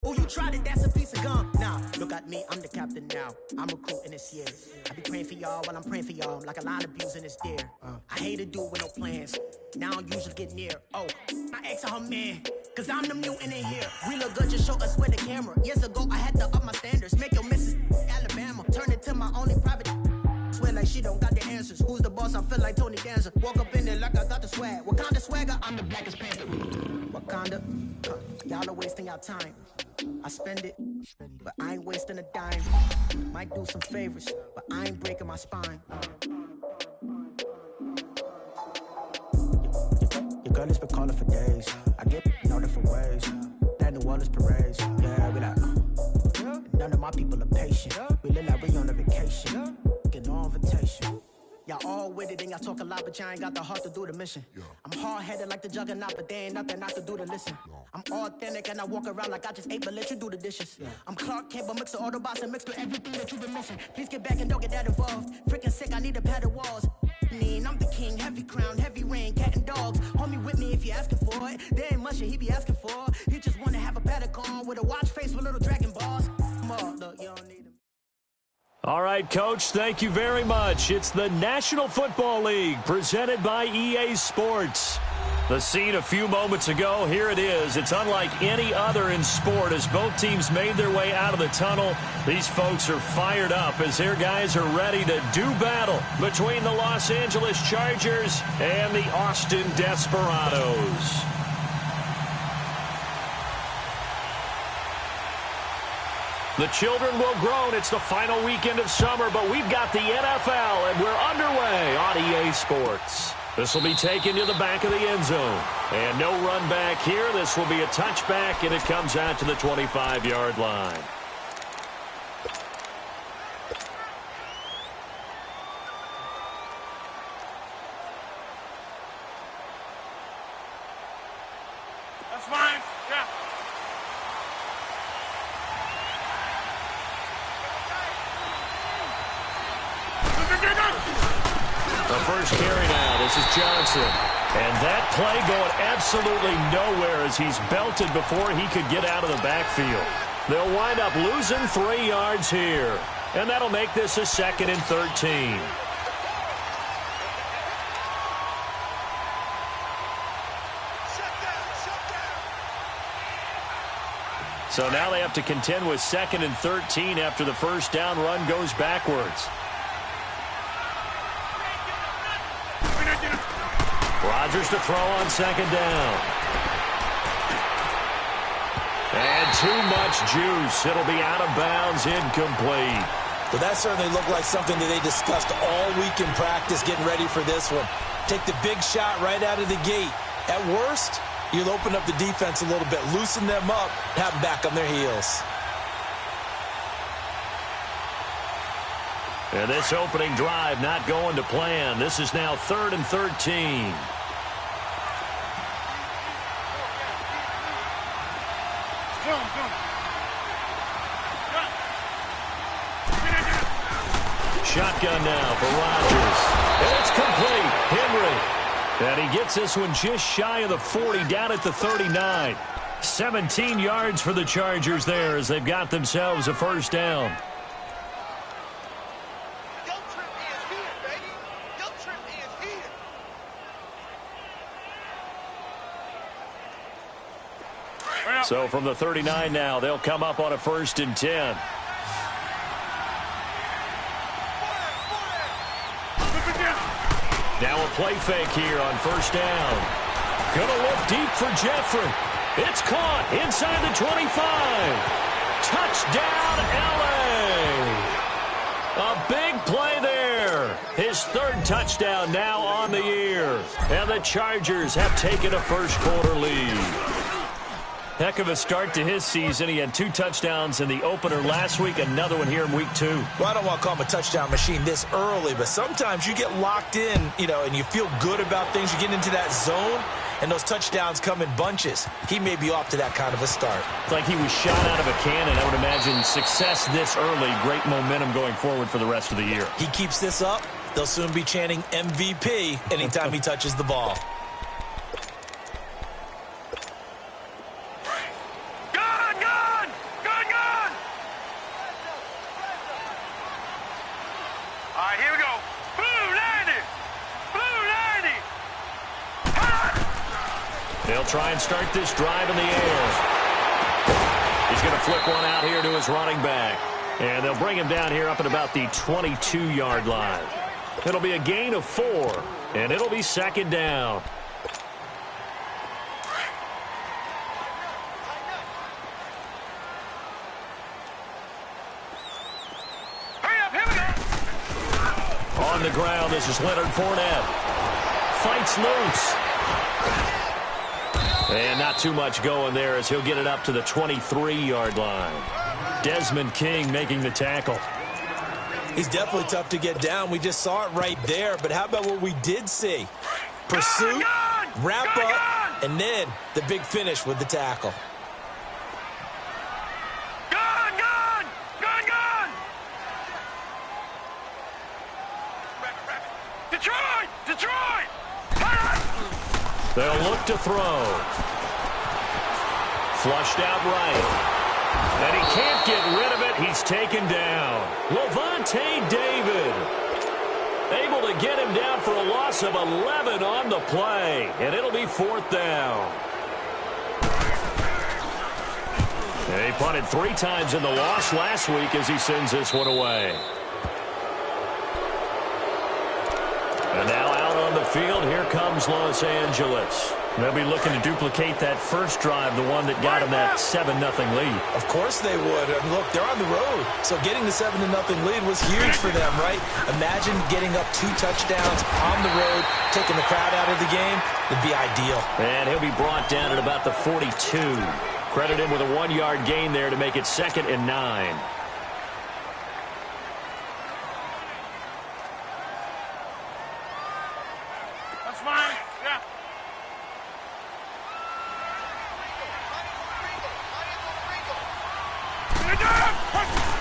Oh, you tried it, that's a piece of gum. Nah, look at me, I'm the captain now. I'm recruiting this year. I be praying for y'all while I'm praying for y'all. Like a line abusing this deer. I hate to do it with no plans. Now I don't usually get near. Oh, my ex on her man. Cause I'm the mutant in here. We look good, just show us where the camera. Years ago, I had to up my standards. Make your missus Alabama. Turn it to my only private. Swear like she don't got the answers. Who's the boss? I feel like Tony Danza. Walk up in there like I got the swag. What kind of swagger? I'm the blackest panther. Wakanda. Y'all are wasting your time. I spend it, but I ain't wasting a dime. Might do some favors, but I ain't breaking my spine. Your girl has been calling for days. I get in all different ways. That New Orleans parades. Yeah, we like, none of my people are patient. We live like we on a vacation. Get no invitation. Y'all all with it and y'all talk a lot, but y'all ain't got the heart to do the mission. I'm hard-headed like the juggernaut, but there ain't nothing not to do to listen. I'm authentic and I walk around like I just ate, but let you do the dishes. I'm Clark Kent, but mix the Autobots and mix with everything that you've been missing. Please get back and don't get that involved. Freaking sick, I need a padded walls. I'm the king, heavy crown, heavy rain, cat and dogs. Homie with me if you're asking for it. There ain't much that he be asking for. He just wanna have a paddock on with a watch face with little dragon balls. Look, you don't need him. All right, Coach, thank you very much. It's the National Football League presented by EA Sports. The scene a few moments ago, here it is. It's unlike any other in sport as both teams made their way out of the tunnel. These folks are fired up as their guys are ready to do battle between the Los Angeles Chargers and the Austin Desperados. The children will groan. It's the final weekend of summer, but we've got the NFL, and we're underway on EA Sports. This will be taken to the back of the end zone. And no run back here. This will be a touchback, and it comes out to the 25-yard line. That's fine. Yeah. The first carry now. This is Johnson. And that play going absolutely nowhere as he's belted before he could get out of the backfield. They'll wind up losing 3 yards here. And that'll make this a 2nd and 13. So now they have to contend with 2nd and 13 after the first down run goes backwards. Rodgers to throw on 2nd down. And too much juice. It'll be out of bounds, incomplete. Well, that certainly looked like something that they discussed all week in practice, getting ready for this one. Take the big shot right out of the gate. At worst, you'll open up the defense a little bit, loosen them up, have them back on their heels. And this opening drive not going to plan. This is now 3rd and 13. Shotgun now for Rodgers. And it's complete. Henry. And he gets this one just shy of the 40, down at the 39. 17 yards for the Chargers there as they've got themselves a first down. So from the 39 now, they'll come up on a 1st and 10. Now a play fake here on 1st down. Gonna look deep for Jeffrey. It's caught inside the 25. Touchdown, L.A. A big play there. His 3rd touchdown now on the year. And the Chargers have taken a first-quarter lead. Heck of a start to his season. He had 2 touchdowns in the opener last week, another one here in week 2. Well, I don't want to call him a touchdown machine this early, but sometimes you get locked in, and you feel good about things. You get into that zone, and those touchdowns come in bunches. He may be off to that kind of a start. It's like he was shot out of a cannon. I would imagine success this early, great momentum going forward for the rest of the year. He keeps this up, they'll soon be chanting MVP anytime he touches the ball. try and start this drive in the air. He's going to flick one out here to his running back. And they'll bring him down here up at about the 22-yard line. It'll be a gain of 4, and it'll be second down. On the ground, this is Leonard Fournette. Fights loose. And not too much going there as he'll get it up to the 23-yard line. Desmond King making the tackle. He's definitely tough to get down. We just saw it right there. But how about what we did see? Pursuit, wrap up, and then the big finish with the tackle. Detroit! They'll look to throw. Flushed out right. And he can't get rid of it. He's taken down. Levante David able to get him down for a loss of 11 on the play. And it'll be 4th down. And he punted 3 times in the loss last week as he sends this one away. And now out on the field, here comes Los Angeles. They'll be looking to duplicate that first drive, the one that got them that 7-0 lead. Of course they would. I mean, look, they're on the road. So getting the 7-0 lead was huge for them, right? Imagine getting up 2 touchdowns on the road, taking the crowd out of the game. It'd be ideal. And he'll be brought down at about the 42. Credit him with a 1-yard gain there to make it 2nd and 9. That's fine. Yeah.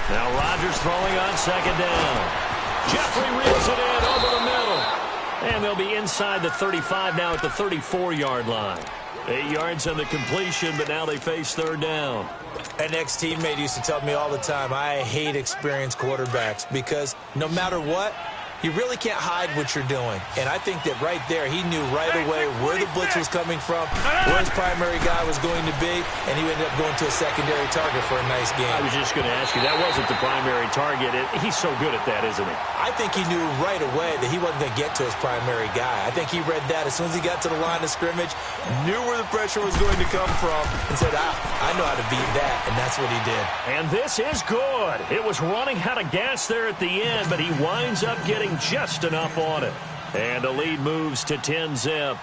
Now Rodgers throwing on 2nd down. Jeffrey reels it in over the middle. And they'll be inside the 35 now at the 34-yard line. 8 yards on the completion, but now they face 3rd down. An ex-teammate used to tell me all the time, I hate experienced quarterbacks because no matter what, you really can't hide what you're doing. And I think that right there, he knew right away where the blitz was coming from, where his primary guy was going to be, and he ended up going to a secondary target for a nice game. I was just going to ask you, that wasn't the primary target. He's so good at that, isn't he? I think he knew right away that he wasn't going to get to his primary guy. I think he read that as soon as he got to the line of scrimmage, knew where the pressure was going to come from, and said, I know how to beat that, and that's what he did. And this is good. It was running out of gas there at the end, but he winds up getting just enough on it. And the lead moves to 10-zip.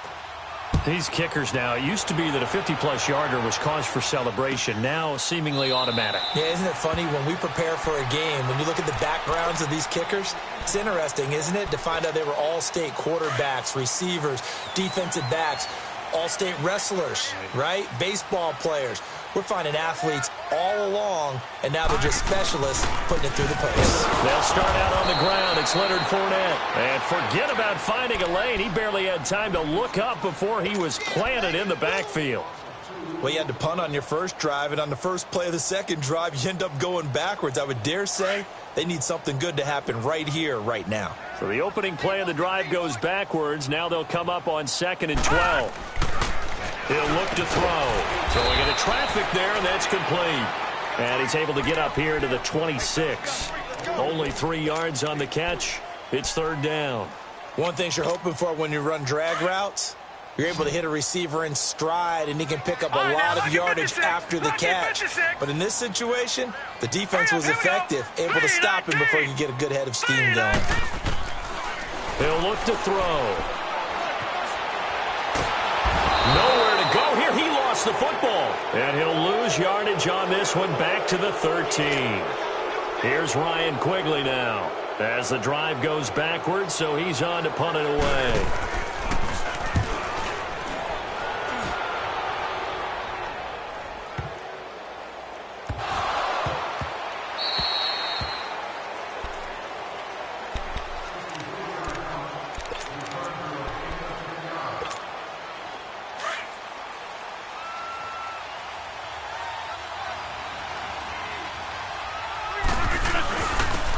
These kickers now, it used to be that a 50-plus yarder was cause for celebration. Now seemingly automatic. Yeah, isn't it funny when we prepare for a game, when you look at the backgrounds of these kickers, it's interesting, isn't it, to find out they were all-state quarterbacks, receivers, defensive backs, all-state wrestlers, right? Baseball players. We're finding athletes all along, and now they're just specialists putting it through the posts. They'll start out on the ground. It's Leonard Fournette. And forget about finding a lane. He barely had time to look up before he was planted in the backfield. Well, you had to punt on your first drive, and on the first play of the second drive, you end up going backwards. I would dare say they need something good to happen right here, right now. So the opening play of the drive goes backwards. Now they'll come up on 2nd and 12. He'll look to throw. Throwing into traffic there, and that's complete. And he's able to get up here to the 26. Only 3 yards on the catch. It's 3rd down. One thing you're hoping for when you run drag routes, you're able to hit a receiver in stride, and he can pick up a lot of yardage after the catch. But in this situation, the defense was effective, able to stop him before he could get a good head of steam going. He'll look to throw. Nowhere to go here. He lost the football. And he'll lose yardage on this one back to the 13. Here's Ryan Quigley now as the drive goes backwards, so he's on to punt it away.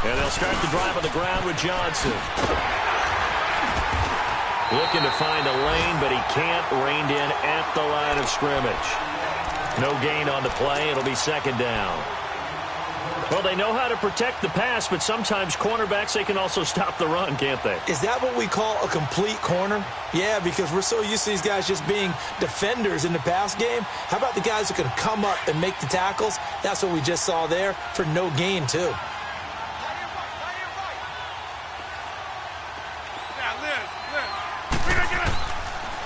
And they'll start the drive on the ground with Johnson. Looking to find a lane, but he can't. Reined in at the line of scrimmage. No gain on the play. It'll be second down. Well, they know how to protect the pass, but sometimes cornerbacks, they can also stop the run, can't they? Is that what we call a complete corner? Yeah, because we're so used to these guys just being defenders in the pass game. How about the guys who can come up and make the tackles? That's what we just saw there for no gain, too.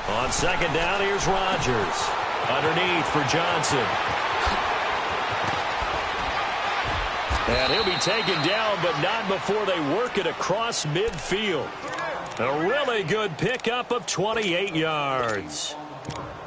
On second down, here's Rodgers. Underneath for Johnson. And he'll be taken down, but not before they work it across midfield. A really good pickup of 28 yards.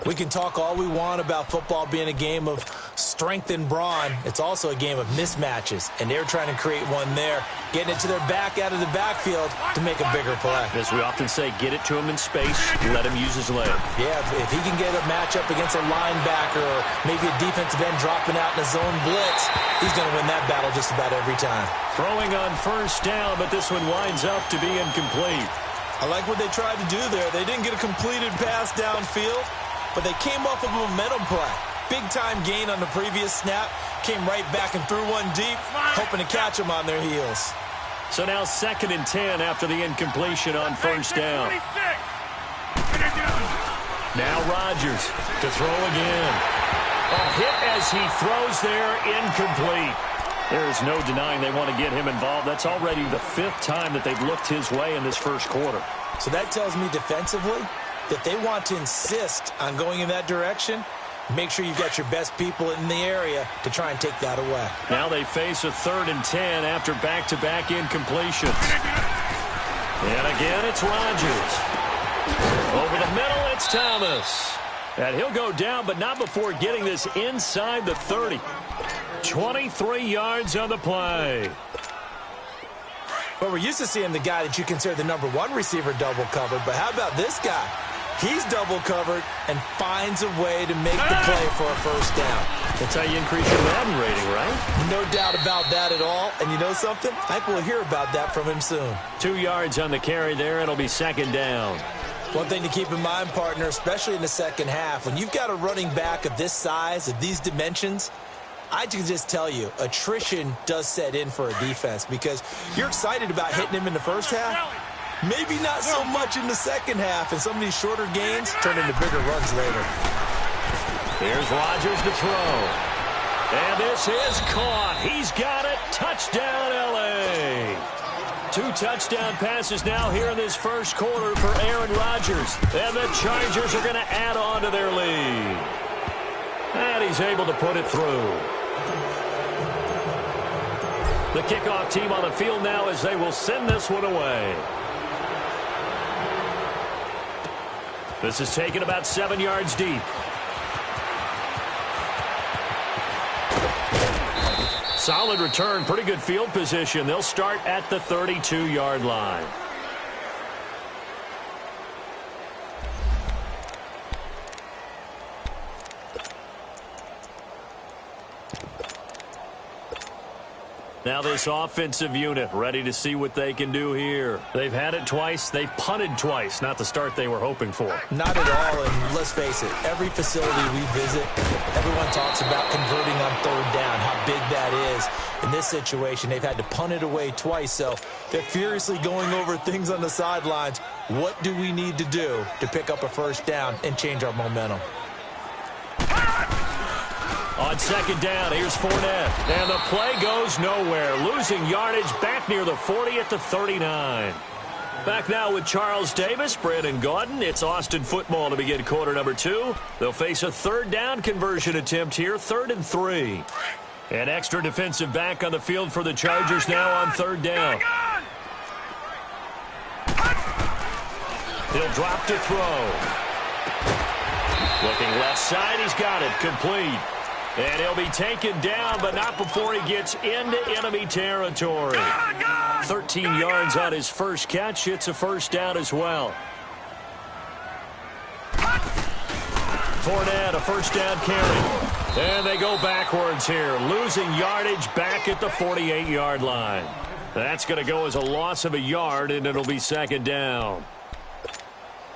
We can talk all we want about football being a game of strength and brawn. It's also a game of mismatches, and they're trying to create one there, getting it to their back out of the backfield to make a bigger play. As we often say, get it to him in space, let him use his leg. Yeah, if he can get a matchup against a linebacker or maybe a defensive end dropping out in a zone blitz, he's going to win that battle just about every time. Throwing on first down, but this one winds up to be incomplete. I like what they tried to do there. They didn't get a completed pass downfield, but they came off of a momentum play. Big-time gain on the previous snap. Came right back and threw one deep, hoping to catch them on their heels. So now 2nd and 10 after the incompletion on first down. Now Rodgers to throw again. A hit as he throws there, incomplete. There's no denying they want to get him involved. That's already the 5th time that they've looked his way in this first quarter. So that tells me defensively that they want to insist on going in that direction. Make sure you've got your best people in the area to try and take that away. Now they face a 3rd and 10 after back-to-back incompletions. And again, it's Rodgers. Over the middle, it's Thomas. And he'll go down, but not before getting this inside the 30. 23 yards on the play. But we're used to seeing the guy that you consider the #1 receiver double covered. But how about this guy? He's double covered and finds a way to make the play for a first down. That's how you increase your Madden rating, right? No doubt about that at all. And you know something? I think we'll hear about that from him soon. 2 yards on the carry there. It'll be second down. One thing to keep in mind, partner, especially in the second half, when you've got a running back of this size, of these dimensions, I can just tell you, attrition does set in for a defense because you're excited about hitting him in the first half. Maybe not so much in the second half, and some of these shorter gains turn into bigger runs later. Here's Rodgers to throw. And this is caught. He's got it. Touchdown, L.A. 2 touchdown passes now here in this first quarter for Aaron Rodgers. And the Chargers are going to add on to their lead. And he's able to put it through. The kickoff team on the field now as they will send this one away. This is taken about 7 yards deep. Solid return, pretty good field position. They'll start at the 32-yard line. Now this offensive unit ready to see what they can do here. They've had it twice. They've punted twice. Not the start they were hoping for. Not at all, and let's face it, every facility we visit, everyone talks about converting on 3rd down, how big that is. In this situation, they've had to punt it away twice, so they're furiously going over things on the sidelines. What do we need to do to pick up a first down and change our momentum? On second down, here's Fournette. And the play goes nowhere. Losing yardage back near the 40 at the 39. Back now with Charles Davis, Brandon Gaudin. It's Austin football to begin quarter number 2. They'll face a 3rd down conversion attempt here, 3rd and 3. An extra defensive back on the field for the Chargers now on 3rd down. He'll drop to throw. Looking left side, he's got it, complete. And he'll be taken down, but not before he gets into enemy territory. 13 yards on his first catch. It's a first down as well. Fournette, a first down carry. And they go backwards here, losing yardage back at the 48-yard line. That's going to go as a loss of a yard, and it'll be second down.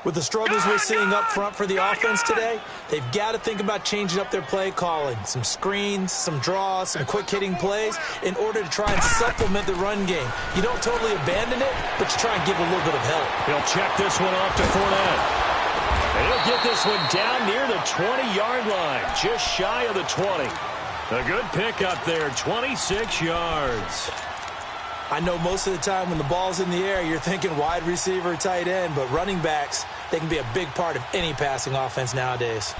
With the struggles we're seeing up front for the offense today, they've got to think about changing up their play calling. Some screens, some draws, some quick-hitting plays in order to try and supplement the run game. You don't totally abandon it, but you try and give a little bit of help. He'll check this one off to Fournette. And he'll get this one down near the 20-yard line, just shy of the 20. A good pickup there, 26 yards. I know most of the time when the ball's in the air, you're thinking wide receiver, tight end, but running backs, they can be a big part of any passing offense nowadays.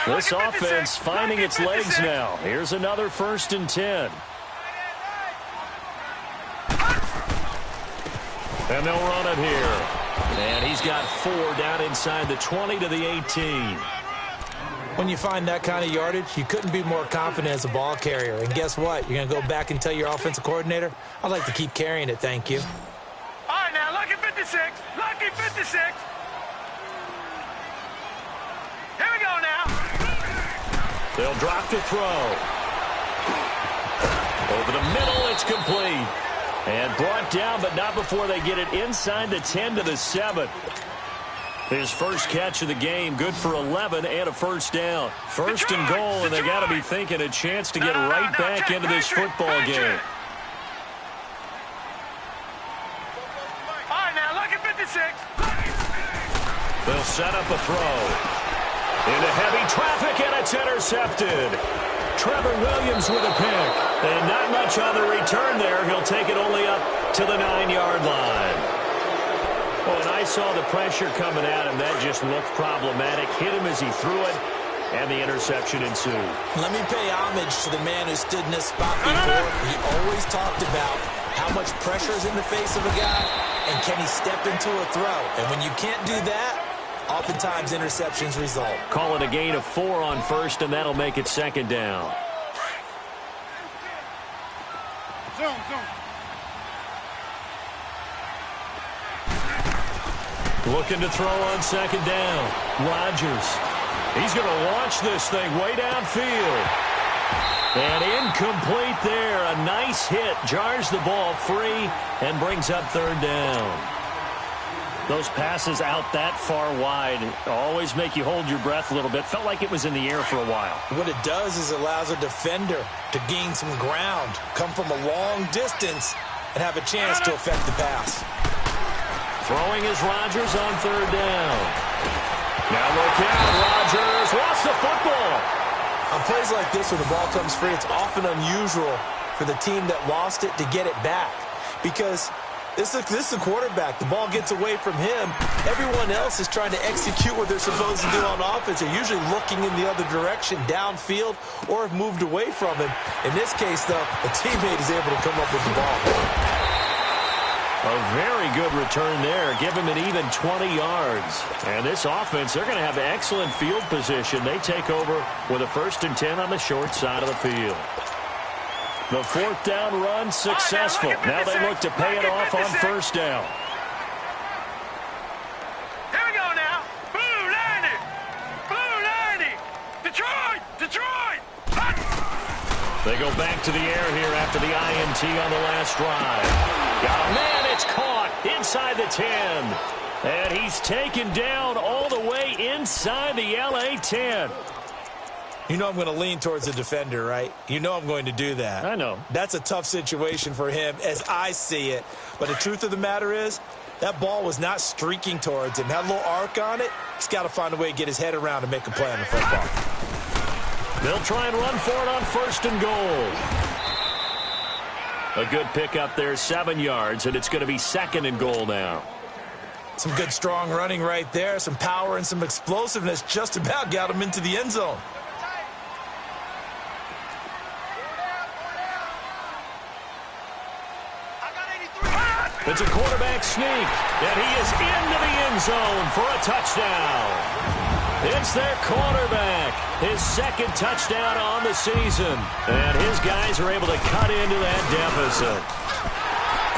This offense finding its legs now. Here's another 1st and 10. And they'll run it here. And he's got 4 down inside the 20 to the 18. When you find that kind of yardage, you couldn't be more confident as a ball carrier. And guess what? You're going to go back and tell your offensive coordinator, I'd like to keep carrying it, thank you. All right, now, lucky 56. Lucky 56. Here we go now. They'll drop to throw. Over the middle, it's complete. And brought down, but not before they get it inside the 10 to the 7. His first catch of the game, good for 11 and a 1st down. 1st and goal, and they got to be thinking a chance to get right back into this football game. All right, now, lucky 56. They'll set up a throw. Into heavy traffic, and it's intercepted. Trevor Williams with a pick. And not much on the return there. He'll take it only up to the 9-yard line. Well, when I saw the pressure coming at him, that just looked problematic. Hit him as he threw it, and the interception ensued. Let me pay homage to the man who stood in this spot before. He always talked about how much pressure is in the face of a guy, and can he step into a throw. And when you can't do that, oftentimes interceptions result. Call it a gain of 4 on 1st, and that'll make it 2nd down. Zoom, zoom. Looking to throw on 2nd down. Rodgers. He's going to launch this thing way downfield. And incomplete there. A nice hit. Jars the ball free and brings up 3rd down. Those passes out that far wide always make you hold your breath a little bit. Felt like it was in the air for a while. What it does is it allows a defender to gain some ground, come from a long distance, and have a chance to affect the pass. Throwing is Rodgers on 3rd down. Now look out, Rodgers lost the football. On plays like this, when the ball comes free, it's often unusual for the team that lost it to get it back. Because this is the quarterback. The ball gets away from him. Everyone else is trying to execute what they're supposed to do on offense. They're usually looking in the other direction, downfield, or have moved away from him. In this case, though, a teammate is able to come up with the ball. A very good return there. Give him an even 20 yards. And this offense, they're going to have excellent field position. They take over with a 1st and 10 on the short side of the field. The 4th down run successful. Now they look to pay it off on 1st down. Here we go now. Blue 90. Blue 90. Detroit. Detroit. They go back to the air here after the INT on the last drive. Got a man, it's caught inside the 10. And he's taken down all the way inside the LA 10. You know I'm going to lean towards the defender, right? You know I'm going to do that. I know. That's a tough situation for him as I see it. But the truth of the matter is, that ball was not streaking towards him. Had a little arc on it. He's got to find a way to get his head around and make a play on the football. They'll try and run for it on 1st and goal. A good pickup there, 7 yards, and it's going to be 2nd and goal now. Some good, strong running right there. Some power and some explosiveness just about got him into the end zone. It's a quarterback sneak, and he is into the end zone for a touchdown. It's their quarterback, his 2nd touchdown on the season, and his guys are able to cut into that deficit.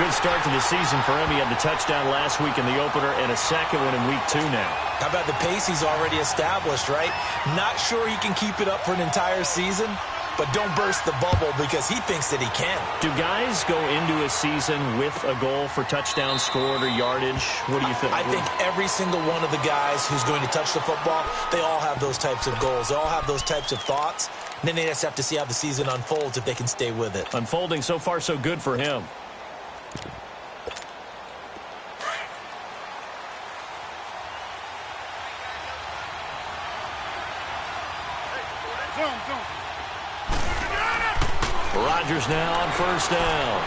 Good start to the season for him. He had the touchdown last week in the opener and a 2nd one in week 2 now. How about the pace he's already established, right? Not sure he can keep it up for an entire season, but don't burst the bubble because he thinks that he can. Do guys go into a season with a goal for touchdown scored or yardage? What do you think? I think every single one of the guys who's going to touch the football, they all have those types of goals. They all have those types of thoughts. And then they just have to see how the season unfolds if they can stay with it. Unfolding so far so good for him. Rodgers now on first down.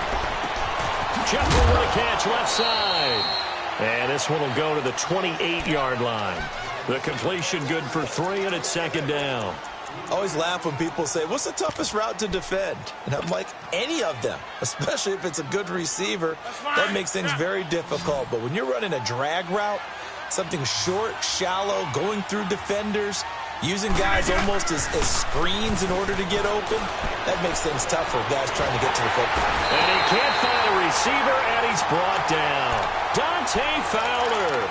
Jeffrey with a catch left side. And this one will go to the 28-yard line. The completion good for 3, and it's second down. I always laugh when people say, what's the toughest route to defend? And I'm like, any of them, especially if it's a good receiver. That makes things very difficult. But when you're running a drag route, something short, shallow, going through defenders, using guys almost as screens in order to get open, that makes things tough for guys trying to get to the football. And he can't find a receiver, and he's brought down. Dante Fowler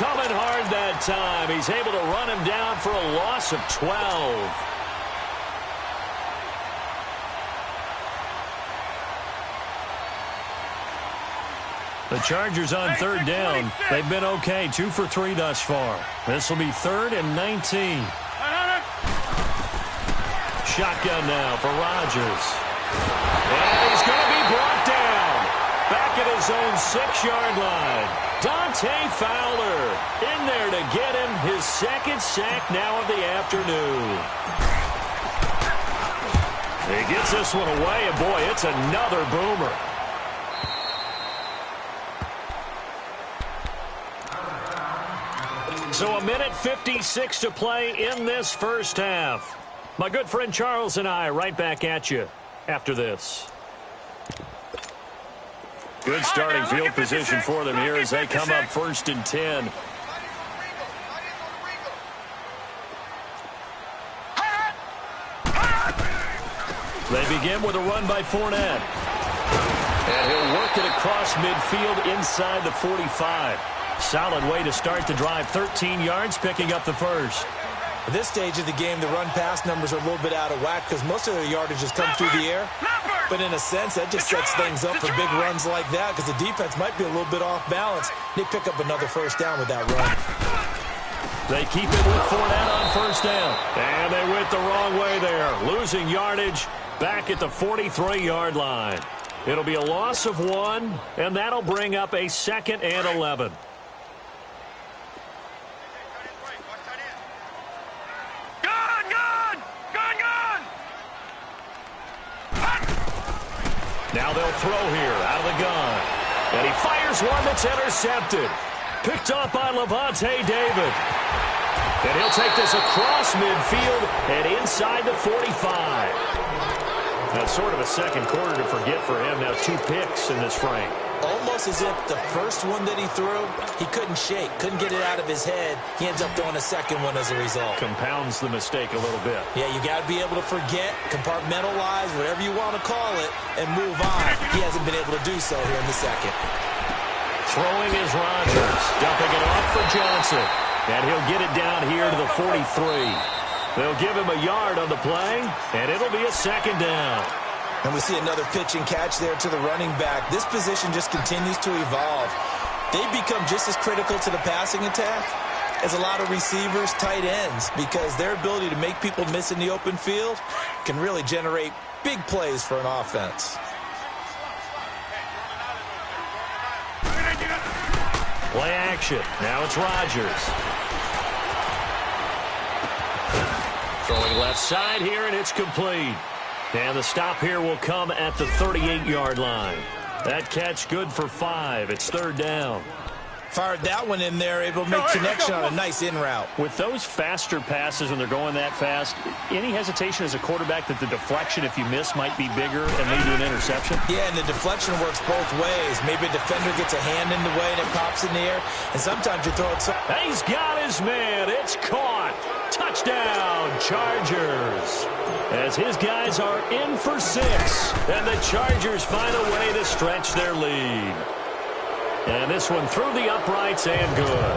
coming hard that time. He's able to run him down for a loss of 12. The Chargers on third down. They've been okay, 2 for 3 thus far. This will be 3rd and 19. Shotgun now for Rodgers. And he's going to be brought down. Back at his own 6-yard line. Dante Fowler in there to get him his second sack now of the afternoon. He gets this one away, and boy, it's another boomer. So 1:56 to play in this first half. My good friend Charles and I right back at you after this. Good starting field position for them here as they come up 1st and 10. They begin with a run by Fournette. And he'll work it across midfield inside the 45. Solid way to start the drive. 13 yards, picking up the first. At this stage of the game, the run-pass numbers are a little bit out of whack because most of their yardage has come through the air. But in a sense, that just sets things up for big runs like that because the defense might be a little bit off balance. They pick up another first down with that run. They keep it with Fournette on first down. And they went the wrong way there. Losing yardage back at the 43-yard line. It'll be a loss of 1, and that'll bring up a 2nd and 11. Now they'll throw here out of the gun. And he fires one that's intercepted. Picked up by Levante David. And he'll take this across midfield and inside the 45. That's sort of a second quarter to forget for him. Now 2 picks in this frame. Almost as if the first one that he threw, he couldn't shake, couldn't get it out of his head. He ends up throwing a second one as a result. Compounds the mistake a little bit. Yeah, you got to be able to forget, compartmentalize, whatever you want to call it, and move on. He hasn't been able to do so here in the second. Throwing is Rodgers, dumping it off for Johnson. And he'll get it down here to the 43. They'll give him a yard on the play, and it'll be a 2nd down. And we see another pitch and catch there to the running back. This position just continues to evolve. They become just as critical to the passing attack as a lot of receivers, tight ends, because their ability to make people miss in the open field can really generate big plays for an offense. Play action. Now it's Rodgers. Throwing left side here, and it's complete. And the stop here will come at the 38-yard line. That catch good for 5. It's 3rd down. Fired that one in there, able to make connection on a nice in route. With those faster passes when they're going that fast, any hesitation as a quarterback that the deflection, if you miss, might be bigger and lead to an interception? Yeah, and the deflection works both ways. Maybe a defender gets a hand in the way and it pops in the air, and sometimes you throw it. He's got his man. It's caught. Touchdown, Chargers. As his guys are in for 6, and the Chargers find a way to stretch their lead. And this one through the uprights and good.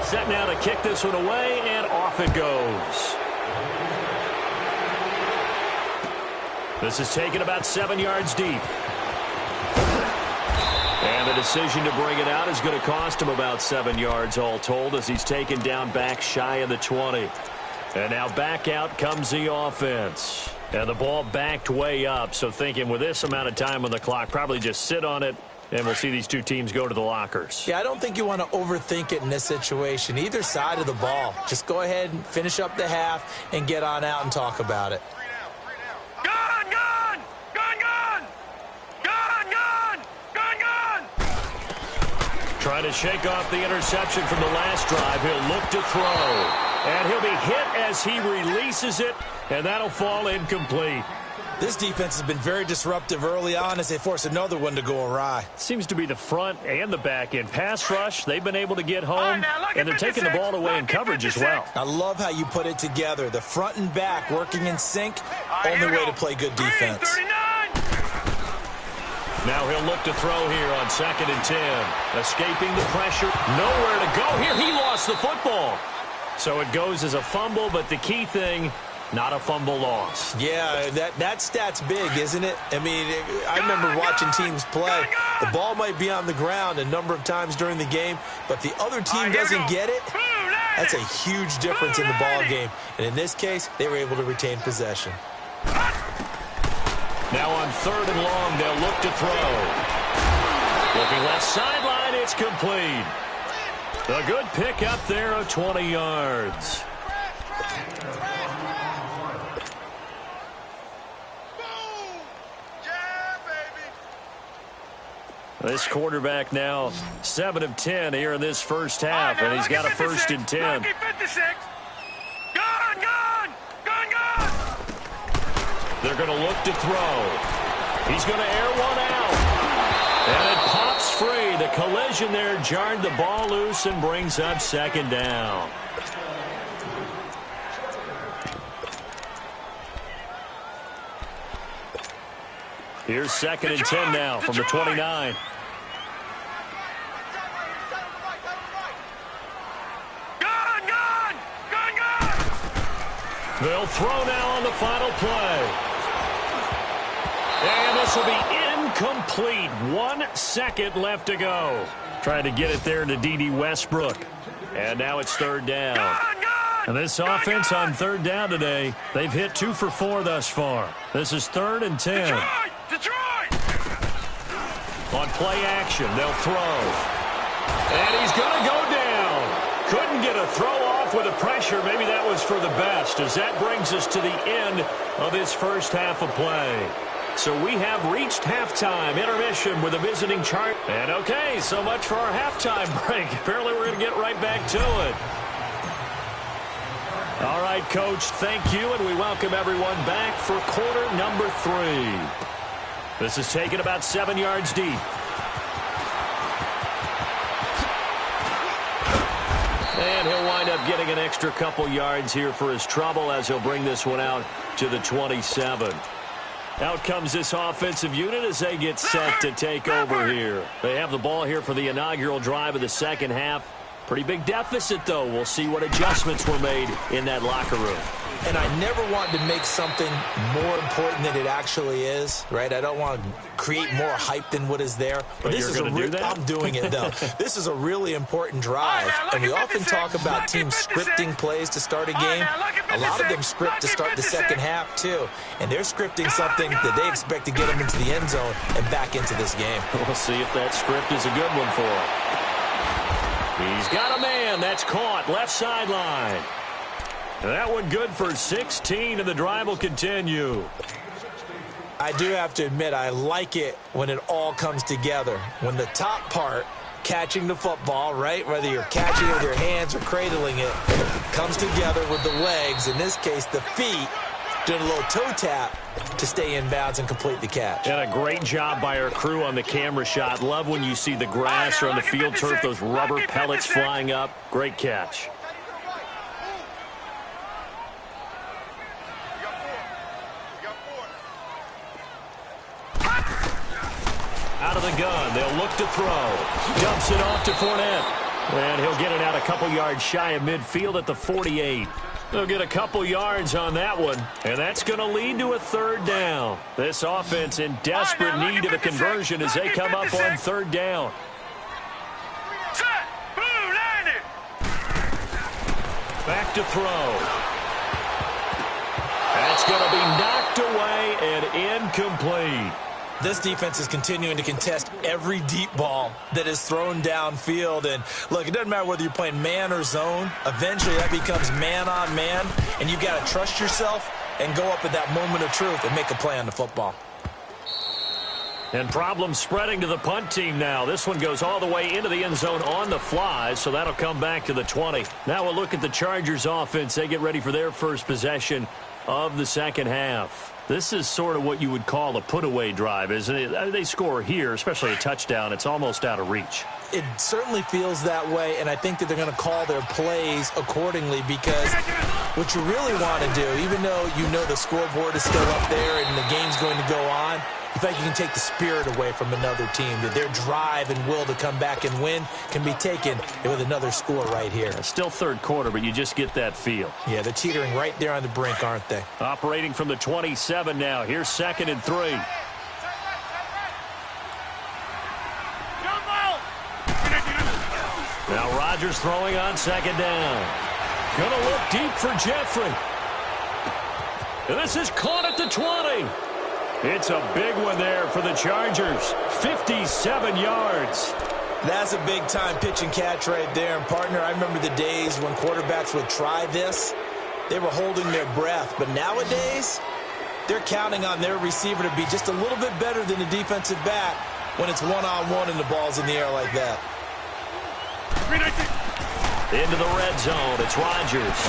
Set now to kick this one away, and off it goes. This is taken about 7 yards deep. And the decision to bring it out is going to cost him about 7 yards all told as he's taken down back shy of the 20. And now back out comes the offense. And the ball backed way up, so thinking with this amount of time on the clock, probably just sit on it, and we'll see these two teams go to the lockers. Yeah, I don't think you want to overthink it in this situation. Either side of the ball. Just go ahead and finish up the half and get on out and talk about it. Gun, gun! Gun, gun! Gun, gun! Gun, gun! Trying to shake off the interception from the last drive. He'll look to throw. And he'll be hit as he releases it, and that'll fall incomplete. This defense has been very disruptive early on as they force another one to go awry. Seems to be the front and the back end. Pass rush, they've been able to get home, and they're taking the ball away in coverage as well. I love how you put it together. The front and back working in sync, only way to play good defense. Now he'll look to throw here on 2nd and 10. Escaping the pressure. Nowhere to go here. He lost the football. So it goes as a fumble, but the key thing, not a fumble loss. Yeah, that stat's big, isn't it? I mean, I remember watching teams play. The ball might be on the ground a number of times during the game, but the other team doesn't get it. That's a huge difference in the ball game. And in this case, they were able to retain possession. Now on 3rd and long, they'll look to throw. Looking left sideline, it's complete. A good pick up there of 20 yards. This quarterback now 7 of 10 here in this first half, and he's got a 1st and 10. Gun, gun! Gun, gun! They're going to look to throw. He's going to air one out. And it pops free. The collision there jarred the ball loose and brings up 2nd down. Here's 2nd and 10 now from the 29. Gun, gun! Gun, gun! They'll throw now on the final play. And this will be incomplete. 1 second left to go. Trying to get it there to D.D. Westbrook. And now it's 3rd down. Gun, gun! And this offense on 3rd down today, they've hit 2 for 4 thus far. This is 3rd and 10. Detroit! Detroit! On play action, they'll throw. And he's going to go down. Couldn't get a throw off with the pressure. Maybe that was for the best, as that brings us to the end of this first half of play. So we have reached halftime intermission with a visiting chart. And okay, so much for our halftime break. Apparently we're going to get right back to it. All right, Coach, thank you, and we welcome everyone back for quarter number 3. This is taken about 7 yards deep. And he'll wind up getting an extra couple yards here for his trouble as he'll bring this one out to the 27. Out comes this offensive unit as they get set to take over here. They have the ball here for the inaugural drive of the second half. Pretty big deficit, though. We'll see what adjustments were made in that locker room. And I never want to make something more important than it actually is, right? I don't want to create more hype than what is there. But this you're is going to do that? I'm doing it, though. This is a really important drive. And we often talk about teams scripting plays to start a game. A lot of them script to start the second half, too. And they're scripting something that they expect to get them into the end zone and back into this game. We'll see if that script is a good one for him. He's got a man. That's caught. Left sideline. That one good for 16, and the drive will continue. I do have to admit, I like it when it all comes together. When the top part, catching the football, right, whether you're catching it with your hands or cradling it, comes together with the legs, in this case the feet, doing a little toe tap to stay in bounds and complete the catch. And a great job by our crew on the camera shot. Love when you see the grass or on the field turf, those rubber pellets flying up. Great catch. Out of the gun, they'll look to throw. Dumps it off to Fournette. And he'll get it out a couple yards shy of midfield at the 48. They'll get a couple yards on that one, and that's going to lead to a third down. This offense in desperate need of a conversion as they come up on third down. Set. Blue, line it. Back to throw. That's going to be knocked away and incomplete. This defense is continuing to contest every deep ball that is thrown downfield. And, look, it doesn't matter whether you're playing man or zone. Eventually, that becomes man on man, and you've got to trust yourself and go up at that moment of truth and make a play on the football. And problems spreading to the punt team now. This one goes all the way into the end zone on the fly, so that'll come back to the 20. Now we'll look at the Chargers offense. They get ready for their first possession of the second half. This is sort of what you would call a put-away drive, isn't it? They score here, especially a touchdown. It's almost out of reach. It certainly feels that way, and I think that they're going to call their plays accordingly because what you really want to do, even though you know the scoreboard is still up there and the game's going to go on, in fact, you can take the spirit away from another team. That their drive and will to come back and win can be taken with another score right here. Still third quarter, but you just get that feel. Yeah, they're teetering right there on the brink, aren't they? Operating from the 27 now. Here's 2nd and 3. Now Rodgers throwing on 2nd down. Gonna look deep for Jeffrey. And this is caught at the 20. It's a big one there for the Chargers. 57 yards. That's a big-time pitch and catch right there. And, partner, I remember the days when quarterbacks would try this. They were holding their breath. But nowadays, they're counting on their receiver to be just a little bit better than the defensive back when it's one-on-one and the ball's in the air like that. Into the red zone. It's Rodgers.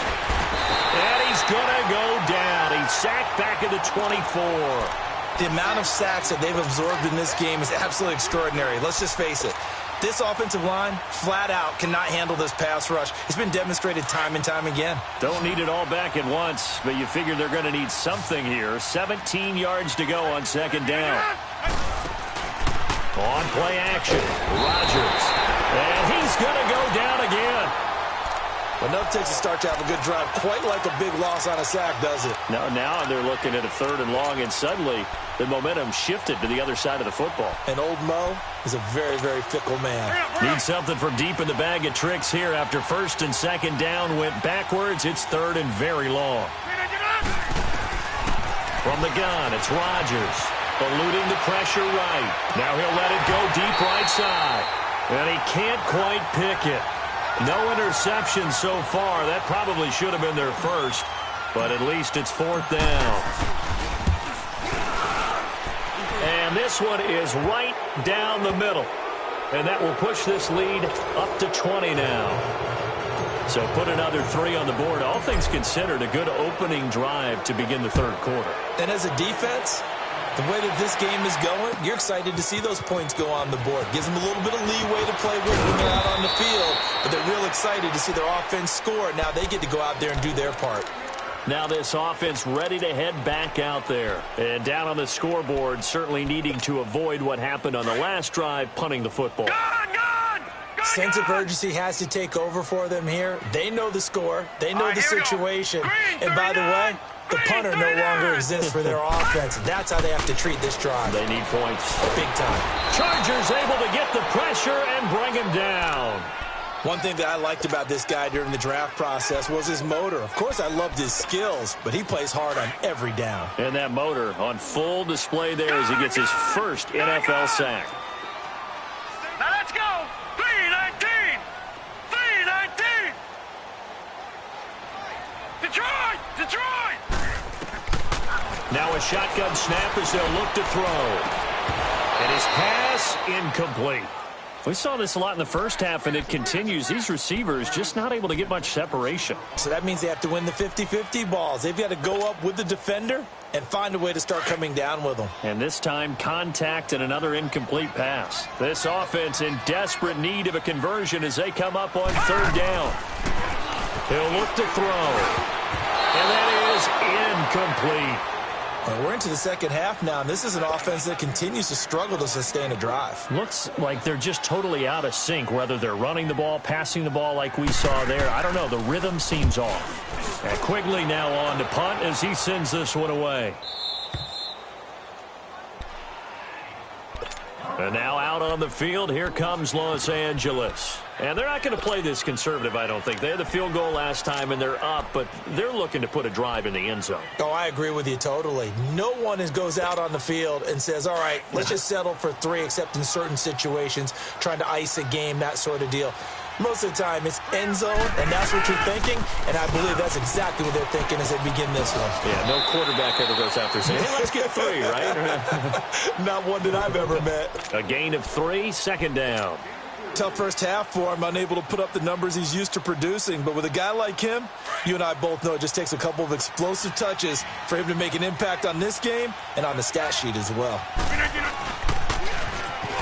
And he's going to go down. He's sacked back at the 24. The amount of sacks that they've absorbed in this game is absolutely extraordinary. Let's just face it. This offensive line, flat out, cannot handle this pass rush. It's been demonstrated time and time again. Don't need it all back at once, but you figure they're going to need something here. 17 yards to go on 2nd down. On play action, Rodgers. And he's going to go down again. Enough takes to start to have a good drive. Quite like a big loss on a sack, does it? Now they're looking at a 3rd and long, and suddenly the momentum shifted to the other side of the football. And old Mo is a very, very fickle man. Need something from deep in the bag of tricks here. After 1st and 2nd down went backwards, it's 3rd and very long. From the gun, it's Rodgers. Eluding the pressure right. Now he'll let it go deep right side. And he can't quite pick it. No interception so far. That probably should have been their first, but at least it's 4th down. And this one is right down the middle. And that will push this lead up to 20 now. So put another 3 on the board. All things considered, a good opening drive to begin the 3rd quarter. And as a defense, the way that this game is going, you're excited to see those points go on the board. Gives them a little bit of leeway to play with when they're out on the field, but they're real excited to see their offense score. Now they get to go out there and do their part. Now this offense ready to head back out there. And down on the scoreboard, certainly needing to avoid what happened on the last drive, punting the football. Sense of urgency has to take over for them here. They know the score. They know the situation. And by the way, the punter no longer exists for their offense. That's how they have to treat this drive. They need points. Big time. Chargers able to get the pressure and bring him down. One thing that I liked about this guy during the draft process was his motor. Of course, I loved his skills, but he plays hard on every down. And that motor on full display there as he gets his first NFL sack. Now let's go. 319. 319. Detroit. Detroit. Now a shotgun snap as they'll look to throw. And his pass incomplete. We saw this a lot in the first half, and it continues. These receivers just not able to get much separation. So that means they have to win the 50-50 balls. They've got to go up with the defender and find a way to start coming down with them. And this time, contact and another incomplete pass. This offense in desperate need of a conversion as they come up on 3rd down. He'll look to throw. And that is incomplete. And we're into the second half now, and this is an offense that continues to struggle to sustain a drive. Looks like they're just totally out of sync, whether they're running the ball, passing the ball like we saw there. I don't know. The rhythm seems off. And Quigley now on to punt as he sends this one away. And now out on the field, here comes Los Angeles. And they're not going to play this conservative, I don't think. They had the field goal last time, and they're up, but they're looking to put a drive in the end zone. Oh, I agree with you totally. No one goes out on the field and says, all right, let's just settle for 3, except in certain situations, trying to ice a game, that sort of deal. Most of the time, it's end zone, and that's what you're thinking, and I believe that's exactly what they're thinking as they begin this one. Yeah, no quarterback ever goes out there saying, hey, let's get 3, right? Not one that I've ever met. A gain of 3, second down. Tough first half for him, unable to put up the numbers he's used to producing, but with a guy like him, you and I both know it just takes a couple of explosive touches for him to make an impact on this game and on the stat sheet as well.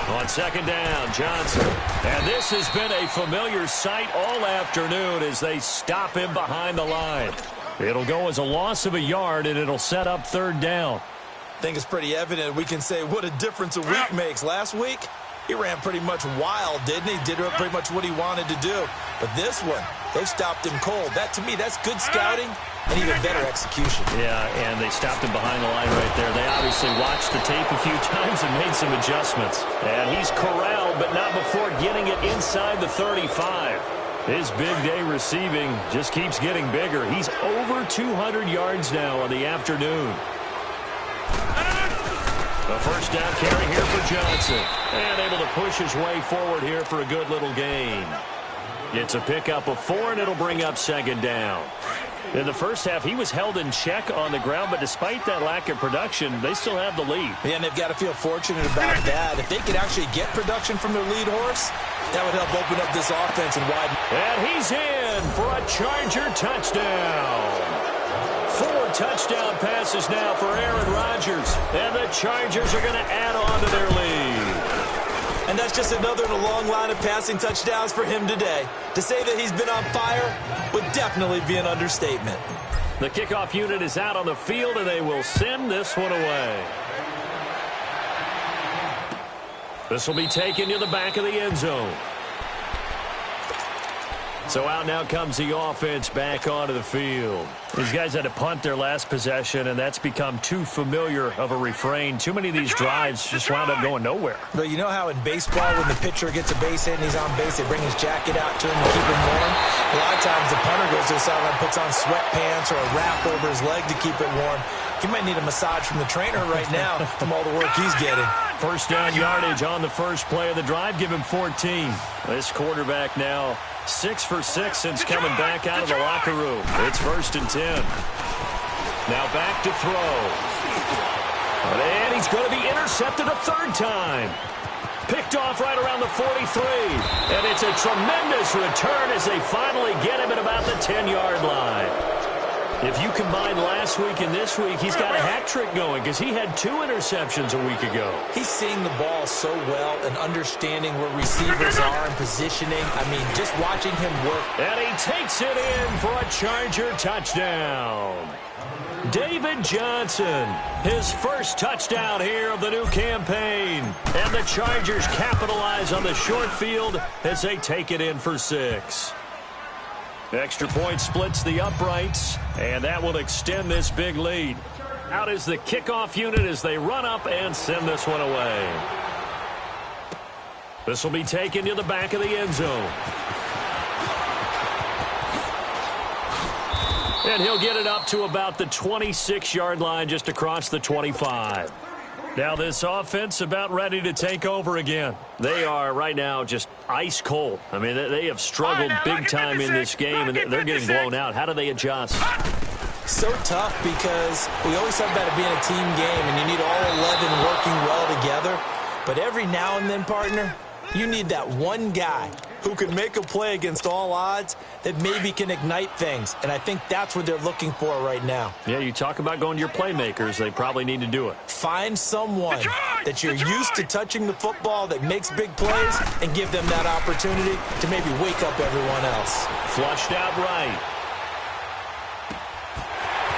On second down, Johnson. And this has been a familiar sight all afternoon as they stop him behind the line. It'll go as a loss of a yard, and it'll set up third down. I think it's pretty evident we can say what a difference a week makes. Last week, he ran pretty much wild, didn't he? Did pretty much what he wanted to do. But this one, they've stopped him cold. That, to me, that's good scouting and even better execution. Yeah, and they stopped him behind the line right there. They obviously watched the tape a few times and made some adjustments. And he's corralled, but not before getting it inside the 35. His big day receiving just keeps getting bigger. He's over 200 yards now on the afternoon. A first down carry here for Johnson. And able to push his way forward here for a good little gain. It's a pickup of 4, and it'll bring up second down. In the first half, he was held in check on the ground, but despite that lack of production, they still have the lead. Yeah, and they've got to feel fortunate about that. If they could actually get production from their lead horse, that would help open up this offense and widen. And he's in for a Charger touchdown. 4 touchdown passes now for Aaron Rodgers, and the Chargers are going to add on to their lead. And that's just another in a long line of passing touchdowns for him today. To say that he's been on fire would definitely be an understatement. The kickoff unit is out on the field, and they will send this one away. This will be taken to the back of the end zone. So out now comes the offense back onto the field. These guys had to punt their last possession, and that's become too familiar of a refrain. Too many of these drives just wound up going nowhere. But you know how in baseball, when the pitcher gets a base hit and he's on base, they bring his jacket out to him to keep him warm? A lot of times the punter goes to the sideline, puts on sweatpants or a wrap over his leg to keep it warm. He might need a massage from the trainer right now from all the work he's getting. First down yardage on the first play of the drive. Give him 14. This quarterback now 6 for 6 since coming back out of the locker room. It's 1st and 10. Now back to throw. And he's going to be intercepted a 3rd time. Picked off right around the 43. And it's a tremendous return as they finally get him at about the 10-yard line. If you combine last week and this week, he's got a hat trick going because he had 2 interceptions a week ago. He's seeing the ball so well and understanding where receivers are and positioning. I mean, just watching him work. And he takes it in for a Charger touchdown. David Johnson, his first touchdown here of the new campaign. And the Chargers capitalize on the short field as they take it in for 6. Extra point splits the uprights, and that will extend this big lead. Out is the kickoff unit as they run up and send this one away. This will be taken to the back of the end zone. And he'll get it up to about the 26-yard line, just across the 25. Now this offense about ready to take over again. They are right now just ice cold. I mean, they have struggled big time in this game, and they're getting blown out. How do they adjust? So tough because we always talk about it being a team game, and you need all 11 working well together. But every now and then, partner, you need that one guy who can make a play against all odds that maybe can ignite things. And I think that's what they're looking for right now. Yeah, you talk about going to your playmakers. They probably need to do it. Find someone that you're used to touching the football that makes big plays and give them that opportunity to maybe wake up everyone else. Flushed out right.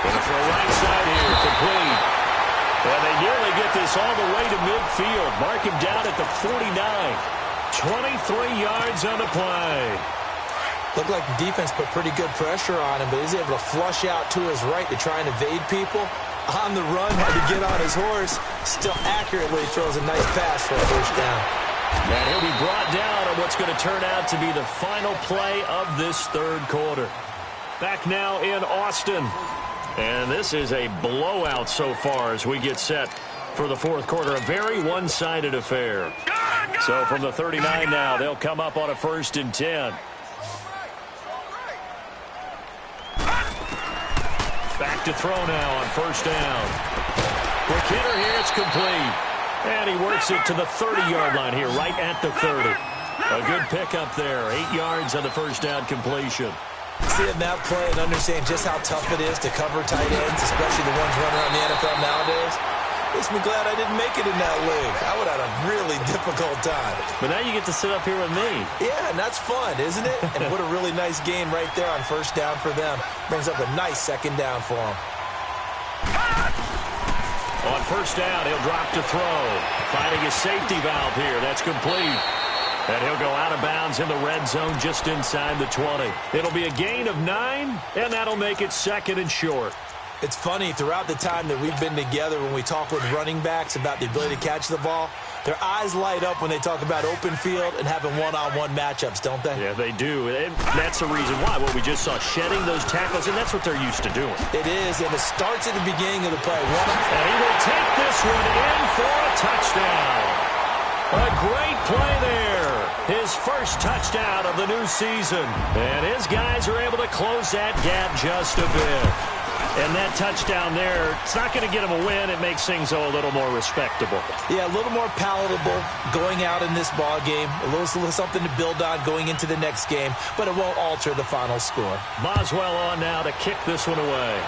Going for a right side here, complete. this all the way to midfield. Mark him down at the 49. 23 yards on the play. Looked like the defense put pretty good pressure on him, but he's able to flush out to his right to try and evade people. On the run, had to get on his horse. Still accurately throws a nice pass for a first down. And he'll be brought down on what's going to turn out to be the final play of this third quarter. Back now in Austin. And this is a blowout so far as we get set for the fourth quarter. A very one-sided affair. So from the 39 now, they'll come up on a 1st and 10. Back to throw now on 1st down. Quick hitter here, it's complete. And he works it to the 30-yard line here, right at the 30. A good pickup there, 8 yards on the 1st down completion. Seeing that play and understand just how tough it is to cover tight ends, especially the ones running around the NFL nowadays, makes me glad I didn't make it in that league. I would have had a really difficult time. But now you get to sit up here with me. Yeah, and that's fun, isn't it? And what a really nice game right there on 1st down for them. Brings up a nice 2nd down for them. On 1st down, he'll drop to throw. Finding his safety valve here. That's complete. And he'll go out of bounds in the red zone just inside the 20. It'll be a gain of 9, and that'll make it 2nd and short. It's funny, throughout the time that we've been together, when we talk with running backs about the ability to catch the ball, their eyes light up when they talk about open field and having one-on-one matchups, don't they? Yeah, they do. And that's the reason why. What we just saw, shedding those tackles, and that's what they're used to doing. It is, and it starts at the beginning of the play. And he will take this one in for a touchdown. A great play there. His first touchdown of the new season. And his guys are able to close that gap just a bit. And that touchdown there, it's not going to get him a win. It makes things a little more respectable. Yeah, a little more palatable going out in this ball game. A little something to build on going into the next game, but it won't alter the final score. Boswell on now to kick this one away.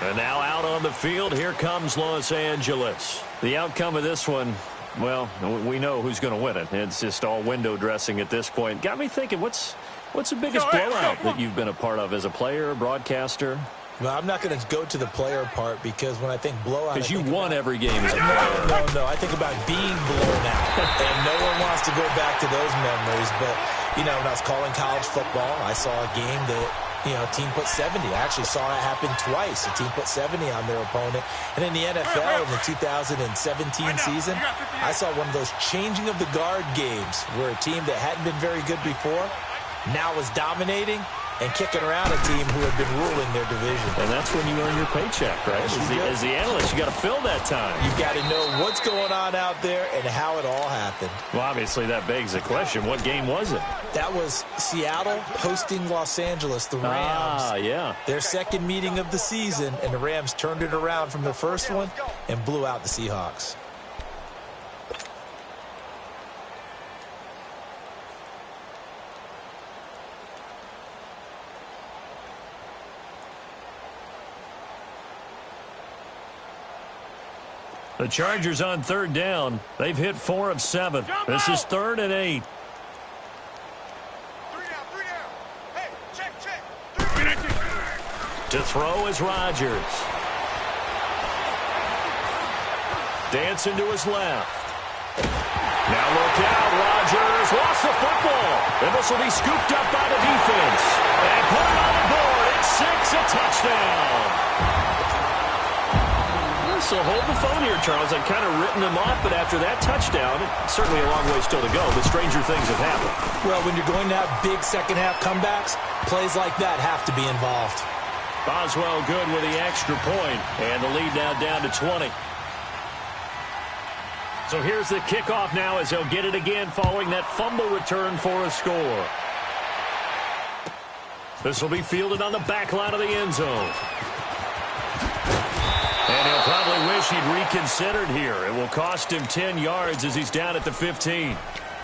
And now out on the field, here comes Los Angeles. The outcome of this one, well, we know who's going to win it. It's just all window dressing at this point. Got me thinking, what's the biggest blowout that you've been a part of as a player, broadcaster? Well, I'm not going to go to the player part because when I think blowout... Because you won every game as a player. No. I think about being blown out. And no one wants to go back to those memories. But, you know, when I was calling college football, I saw a game that... a team put 70. I actually saw it happen twice. A team put 70 on their opponent. And in the NFL in the 2017 season, I saw one of those changing of the guard games where a team that hadn't been very good before now was dominating and kicking around a team who had been ruling their division. And that's when you earn your paycheck, right? As the analyst, you got to fill that time. You got to know what's going on out there and how it all happened. Well, obviously that begs the question, what game was it? That was Seattle hosting Los Angeles, the Rams. Ah, yeah. Their second meeting of the season, and the Rams turned it around from their first one and blew out the Seahawks. The Chargers on 3rd down. They've hit 4 of 7. This is 3rd and 8. To throw is Rodgers. Dancing to his left. Now look out, Rodgers lost the football. And this will be scooped up by the defense. And put it on the board. It's 6, a touchdown. So hold the phone here, Charles. I've kind of written them off, but after that touchdown, certainly a long way still to go, but stranger things have happened. Well, when you're going to have big second-half comebacks, plays like that have to be involved. Boswell good with the extra point, and the lead now down to 20. So here's the kickoff now as they'll get it again following that fumble return for a score. This will be fielded on the back line of the end zone. And he'll probably wish he'd reconsidered here. It will cost him 10 yards as he's down at the 15.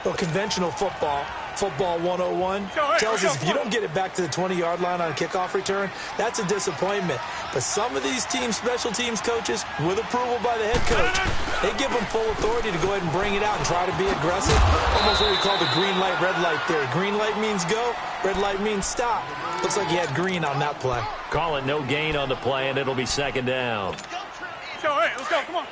Well, conventional football, Football 101 tells us if you don't get it back to the 20-yard line on a kickoff return, that's a disappointment. But some of these teams, special teams coaches, with approval by the head coach, they give them full authority to go ahead and bring it out and try to be aggressive. Almost what we call the green light, red light theory. Green light means go, red light means stop. Looks like he had green on that play. Call it no gain on the play, and it'll be second down. So, hey, let's go, come on.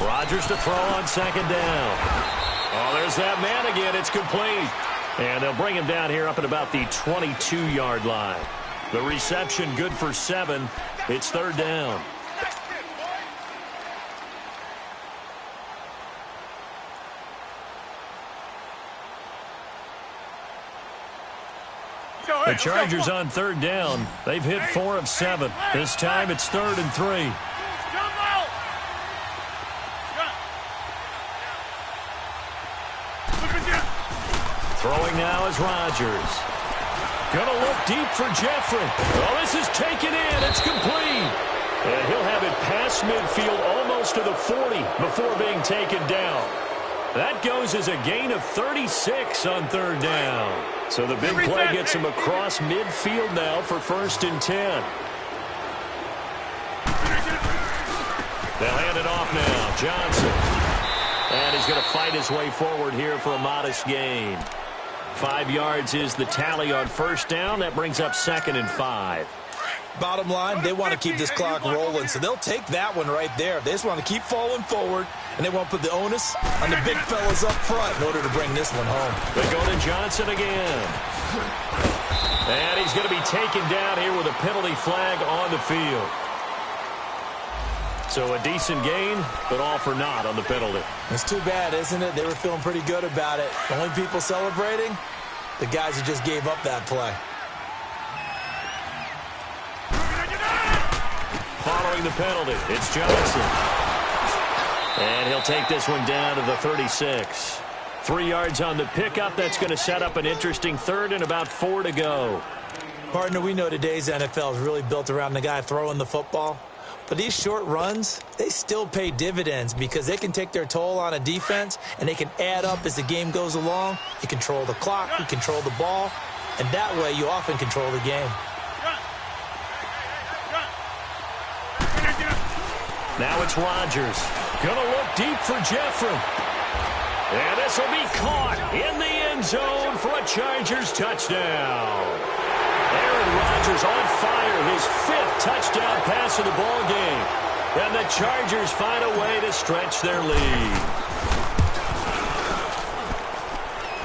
Rodgers to throw on second down. Oh, there's that man again. It's complete. And they'll bring him down here up at about the 22-yard line. The reception good for 7. It's third down. The Chargers on third down. They've hit 4 of 7. This time it's 3rd and 3. Throwing now is Rodgers. Gonna look deep for Jeffrey. Oh, this is taken in. It's complete. And he'll have it past midfield almost to the 40 before being taken down. That goes as a gain of 36 on third down. So the big play gets him across midfield now for 1st and 10. They'll hand it off now. Johnson. And he's going to fight his way forward here for a modest gain. 5 yards is the tally on first down. That brings up 2nd and 5. Bottom line, they want to keep this clock rolling, so they'll take that one right there. They just want to keep falling forward, and they want to put the onus on the big fellas up front in order to bring this one home. They go to Johnson again. And he's going to be taken down here with a penalty flag on the field. So a decent gain, but all for naught on the penalty. It's too bad, isn't it? They were feeling pretty good about it. The only people celebrating, the guys who just gave up that play. Following the penalty, it's Johnson. And he'll take this one down to the 36. 3 yards on the pickup. That's going to set up an interesting 3rd and about 4 to go. Partner, we know today's NFL is really built around the guy throwing the football. But these short runs, they still pay dividends because they can take their toll on a defense and they can add up as the game goes along. You control the clock, you control the ball, and that way you often control the game. Now it's Rodgers. Gonna look deep for Jeffrey. And this will be caught in the end zone for a Chargers touchdown. Aaron Rodgers on fire, his 5th touchdown pass of the ball game. And the Chargers find a way to stretch their lead.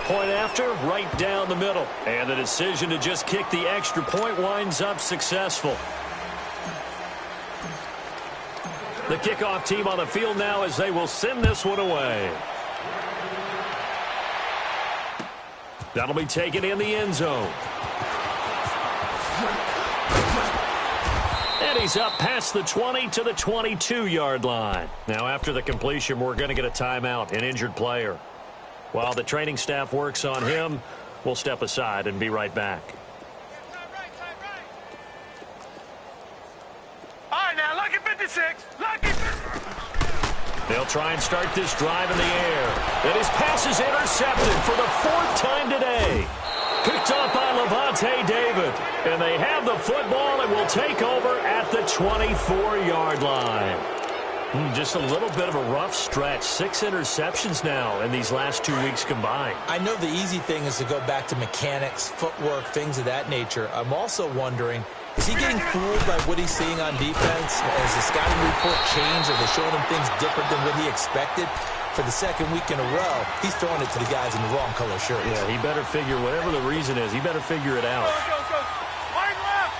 Point after, right down the middle. And the decision to just kick the extra point winds up successful. The kickoff team on the field now as they will send this one away. That'll be taken in the end zone. And he's up past the 20 to the 22-yard line. Now after the completion, we're going to get a timeout, an injured player. While the training staff works on him, we'll step aside and be right back. All right, now, lucky 56. Lucky 56. They'll try and start this drive in the air. And his pass is intercepted for the 4th time today. Picked off by Levante David. And they have the football and will take over at the 24-yard line. Just a little bit of a rough stretch. 6 interceptions now in these last 2 weeks combined. I know the easy thing is to go back to mechanics, footwork, things of that nature. I'm also wondering, is he getting fooled by what he's seeing on defense? Has the scouting report changed? Are they showing him things different than what he expected? For the 2nd week in a row, he's throwing it to the guys in the wrong color shirts. Yeah, he better figure, whatever the reason is, he better figure it out. Go, go, go. Wide left.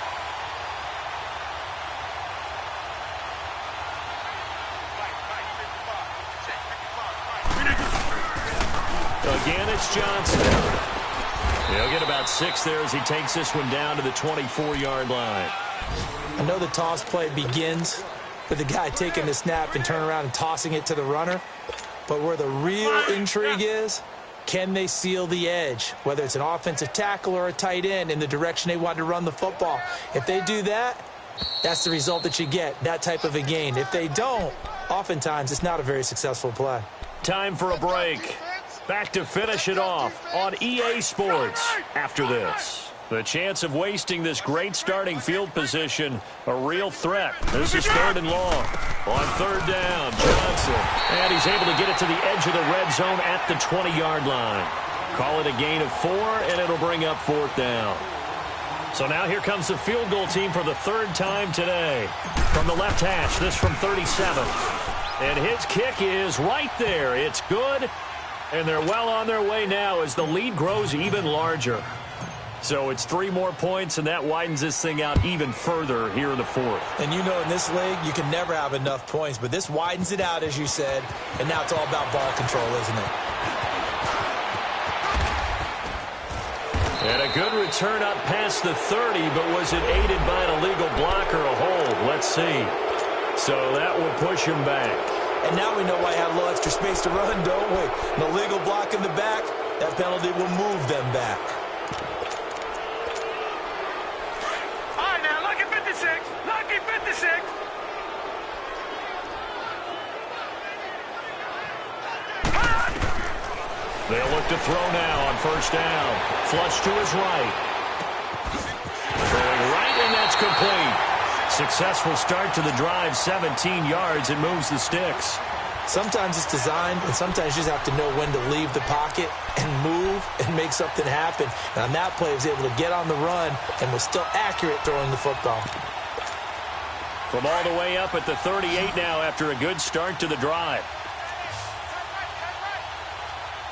Again, it's Johnson. He'll get about 6 there as he takes this one down to the 24-yard line. I know the toss play begins with the guy taking the snap and turning around and tossing it to the runner. But where the real intrigue is, can they seal the edge, whether it's an offensive tackle or a tight end, in the direction they want to run the football? If they do that, That's the result that you get, that type of a gain. If they don't, oftentimes it's not a very successful play. Time for a break. Back to finish it off on EA Sports after this. The chance of wasting this great starting field position, a real threat. This is 3rd and long. On 3rd down, Johnson. And he's able to get it to the edge of the red zone at the 20-yard line. Call it a gain of 4, and it'll bring up 4th down. So now here comes the field goal team for the 3rd time today. From the left hash, this from 37. And his kick is right there. It's good. And they're well on their way now as the lead grows even larger. So it's 3 more points, and that widens this thing out even further here in the 4th. And you know in this league, you can never have enough points, but this widens it out, as you said, and now it's all about ball control, isn't it? And a good return up past the 30, but was it aided by an illegal block or a hold? Let's see. So that will push him back. And now we know why he had a little extra space to run, don't we? An illegal block in the back, that penalty will move them back. All right, now, lucky 56. Lucky 56. They'll look to throw now on 1st down. Flush to his right. Throwing right, and that's complete. Successful start to the drive, 17 yards, and moves the sticks. Sometimes it's designed, and sometimes you just have to know when to leave the pocket and move and make something happen. And on that play, he was able to get on the run and was still accurate throwing the football. From all the way up at the 38 now after a good start to the drive.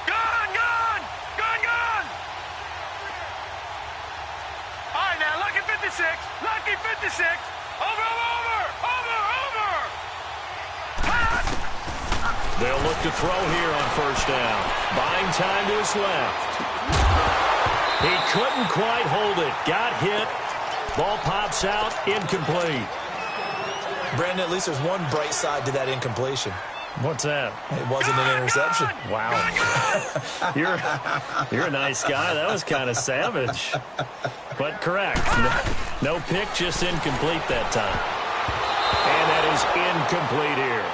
Gone, gone, gone, gone. All right, now, lucky 56. Lucky 56. Over. They'll look to throw here on 1st down. Buying time to his left. He couldn't quite hold it. Got hit. Ball pops out. Incomplete. Brandon, at least there's one bright side to that incompletion. What's that? It wasn't an interception. Wow. You're a nice guy. That was kind of savage. But correct. No pick, just incomplete that time. And that is incomplete here.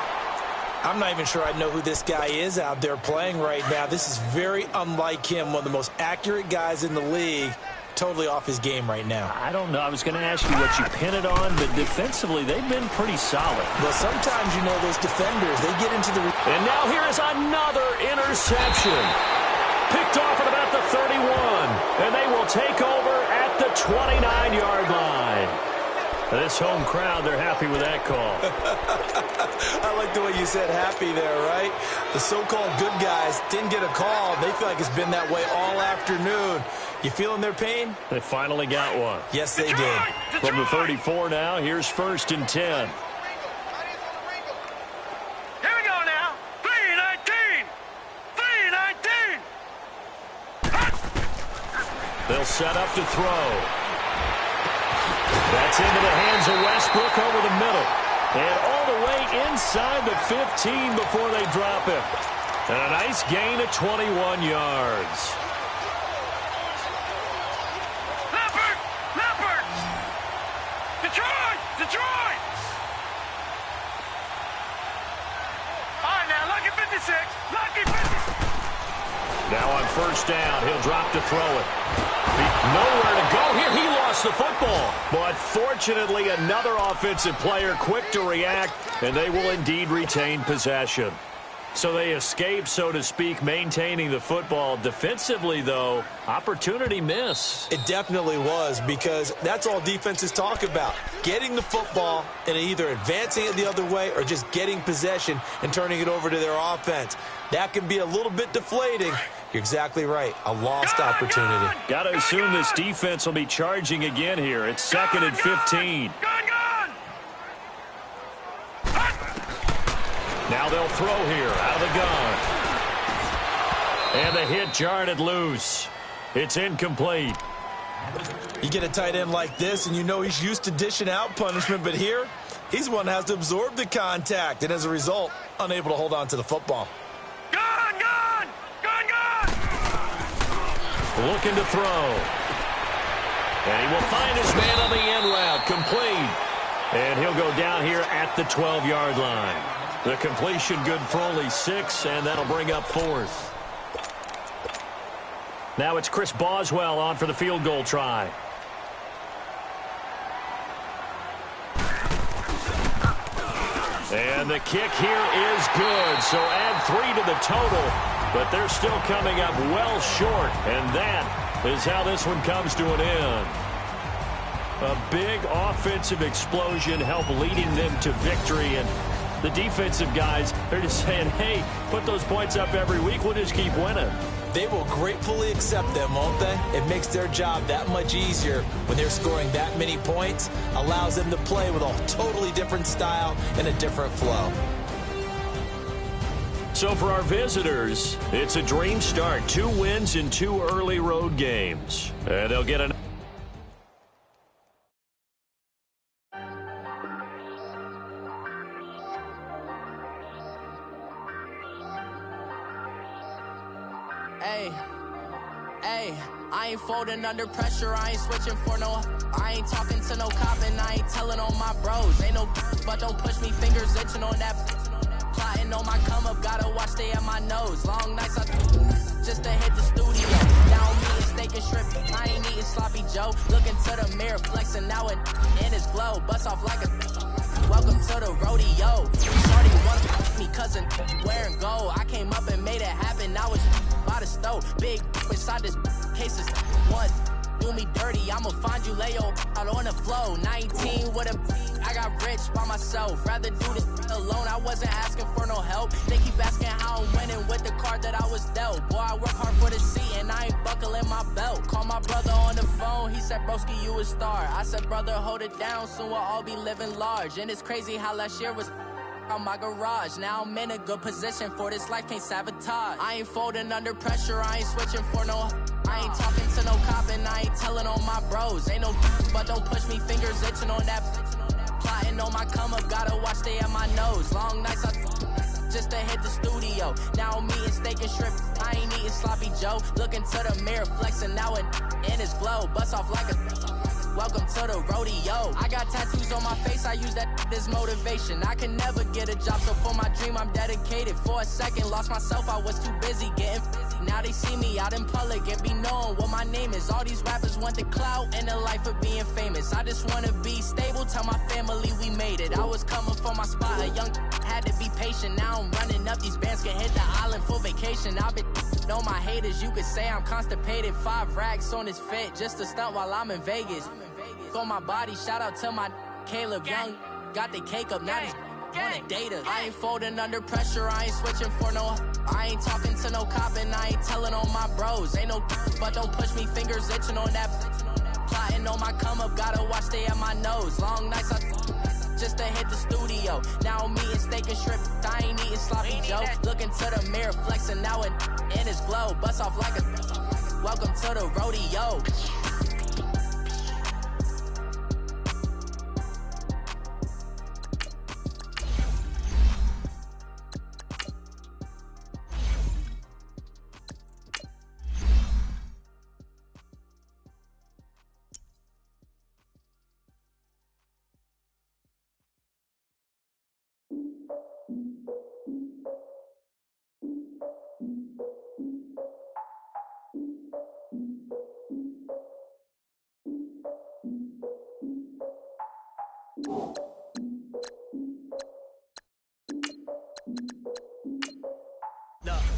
I'm not even sure I know who this guy is out there playing right now. This is very unlike him, one of the most accurate guys in the league. Totally off his game right now. I don't know. I was going to ask you what you pin it on, but defensively, they've been pretty solid. Well, sometimes, you know, those defenders, they get into the... And now here is another interception. Picked off at about the 31, and they will take over at the 29-yard line. This home crowd, they're happy with that call. I like the way you said happy there, right? The so-called good guys didn't get a call. They feel like it's been that way all afternoon. You feeling their pain? They finally got one. Yes, they did. From the 34 now, here's 1st and 10. Here we go now. 3-19. 3-19. They'll set up to throw. That's into the hands of Westbrook over the middle. And all the way inside the 15 before they drop him. And a nice gain of 21 yards. Leopard! Detroit! All right, now, lucky 56. Lucky 56. Now on 1st down, he'll drop to throw it. Nowhere to go here. He lost the football. But fortunately, another offensive player quick to react, and they will indeed retain possession. So they escape, so to speak, maintaining the football. Defensively, though, opportunity miss. It definitely was, because that's all defenses talk about. Getting the football and either advancing it the other way or just getting possession and turning it over to their offense. That can be a little bit deflating. You're exactly right. A lost opportunity. Got to assume this defense will be charging again here. It's 2nd and 15. Now they'll throw here out of the gun. And the hit jarred it loose. It's incomplete. You get a tight end like this, and you know he's used to dishing out punishment, but here, he's one that has to absorb the contact, and as a result, unable to hold on to the football. Looking to throw. And he will find his man on the end route. Complete. And he'll go down here at the 12-yard line. The completion good for only 6, and that'll bring up 4th. Now it's Chris Boswell on for the field goal try. And the kick here is good, so add 3 to the total, but they're still coming up well short, and that is how this one comes to an end. A big offensive explosion helped leading them to victory, and the defensive guys, they're just saying, hey, put those points up every week, we'll just keep winning. They will gratefully accept them, won't they? It makes their job that much easier when they're scoring that many points, allows them to play with a totally different style and a different flow. So for our visitors, it's a dream start. 2 wins in 2 early road games. And they'll get an... Hey, I ain't folding under pressure, I ain't switching for no. I ain't talking to no cop and I ain't telling on my bros. Ain't no but don't push me, fingers itching on that. Plotting on my come up, gotta watch stay at my nose. Long nights I just to hit the studio. Now I'm eating steak and shrimp, I ain't eating sloppy Joe. Looking to the mirror, flexing now it in his glow. Bust off like a welcome to the rodeo. Shorty want me cousin wearing gold. I came up and made it happen, now it's by the stove. Big inside this cases one do me dirty, I'ma find you lay out on the flow. 19 with a I got rich by myself, rather do this alone. I wasn't asking for no help, they keep asking how I'm winning with the card that I was dealt. Boy, I work hard for the seat and I ain't buckling my belt. Call my brother on the phone, he said broski you a star. I said brother hold it down, soon we'll all be living large. And it's crazy how last year was on my garage. Now I'm in a good position for this life, can't sabotage. I ain't folding under pressure, I ain't switching for no. I ain't talking to no cop and I ain't telling on my bros. Ain't no but don't push me, fingers itching on that. Plotting on my come up, gotta watch stay at my nose. Long nights I just to hit the studio. Now I'm eating steak and shrimp, I ain't eating sloppy Joe. Looking to the mirror, flexing now it in his glow. Bust off like a welcome to the rodeo. I got tattoos on my face, I use that as motivation. I can never get a job, so for my dream I'm dedicated. For a second, lost myself, I was too busy getting busy. Now they see me out in public and be knowing what my name is. All these rappers want the clout and the life of being famous. I just wanna be stable, tell my family we made it. I was coming for my spot, a young had to be patient. Now I'm running up, these bands can hit the island for vacation. I've been on my haters, you could say I'm constipated. 5 racks on his fit, just to stunt while I'm in Vegas. On my body, shout out to my Caleb Young. Got the cake up, now he's wanna date us. I ain't folding under pressure, I ain't switching for no. I ain't talking to no cop and I ain't telling on my bros. Ain't no but don't push me, fingers itching on that. Plotting on my come up, gotta watch stay at my nose. Long nights I just to hit the studio. Now I'm eating steak and shrimp, I ain't eating sloppy Joe. Looking to the mirror, flexing now it in his glow. Bust off like a welcome to the rodeo.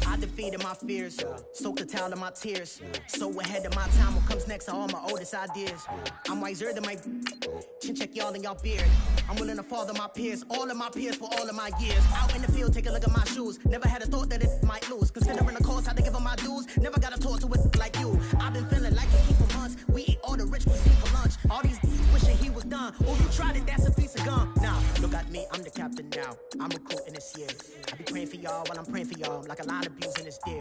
I defeated my fears, soaked the towel in my tears. So ahead of my time, what comes next are all my oldest ideas. I'm wiser than my chin check y'all in y'all beard. I'm willing to father my peers, all of my peers for all of my years. Out in the field, take a look at my shoes. Never had a thought that it might lose. Considering the cost, had to give them my dues. Never got to talk to it like you. I've been feeling like a king for months. We eat all the rich cuisine for lunch. All these wishing he was done. Oh, you tried it, that's a piece of gum. Now, look at me, I'm the captain now. I'm recruiting this year. I be praying for y'all while I'm praying for y'all. Like a line of abuse in this deer.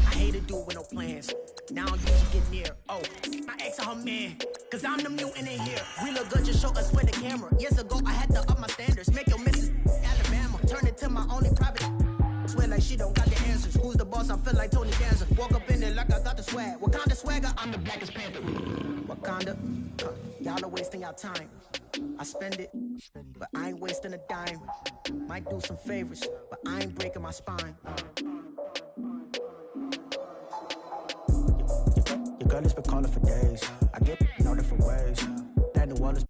I hate to do it with no plans. Now I'm used to get near. Oh, my ex her man. Cause I'm the mutant in here. We look good, just show us with the camera. Years ago, I had to up my standards. Make your missus Alabama. Turn it to my only private. Swear like she don't got the answers. Who's the boss? I feel like Tony Danza. Walk up in there like I got the swag. What kind of swagger? I'm the blackest panther. What conduct. Y'all are wasting your time. I spend it, but I ain't wasting a dime. Might do some favors, but I ain't breaking my spine. Your girl has been calling for days. I get in all different ways. That new one is